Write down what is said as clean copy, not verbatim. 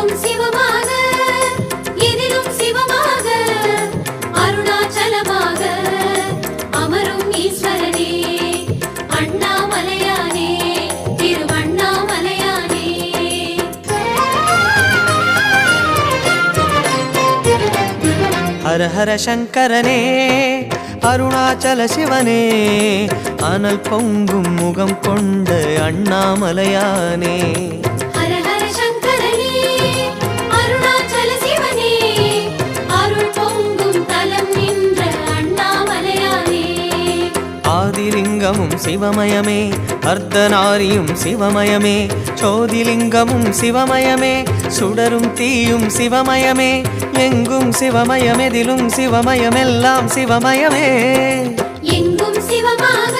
எங்கும் சிவமாக எதிலும் சிவமாக அருணாச்சலமாக அமரும் ஈஸ்வரனே அண்ணாமலையானே திருவண்ணாமலையானே. ஹர ஹர சங்கரனே அருணாச்சல சிவனே அனல் பொங்கும் முகம் கொண்ட அண்ணாமலையானே. ஹர ஹர சங்கரனே அருணாச்சல சிவனே அருள் பொங்கும் தலம் நின்ற அண்ணாமலையானே. ஆதிலிங்கமும் சிவமயமே அர்த்தநாரியும் சிவமயமே சோதிலிங்கமும் சிவமயமே சுடரும் தீயும் சிவமயமே எங்கும் சிவமயமெதிலும் சிவமயமெல்லாம் சிவமயமே. எங்கும் சிவமாக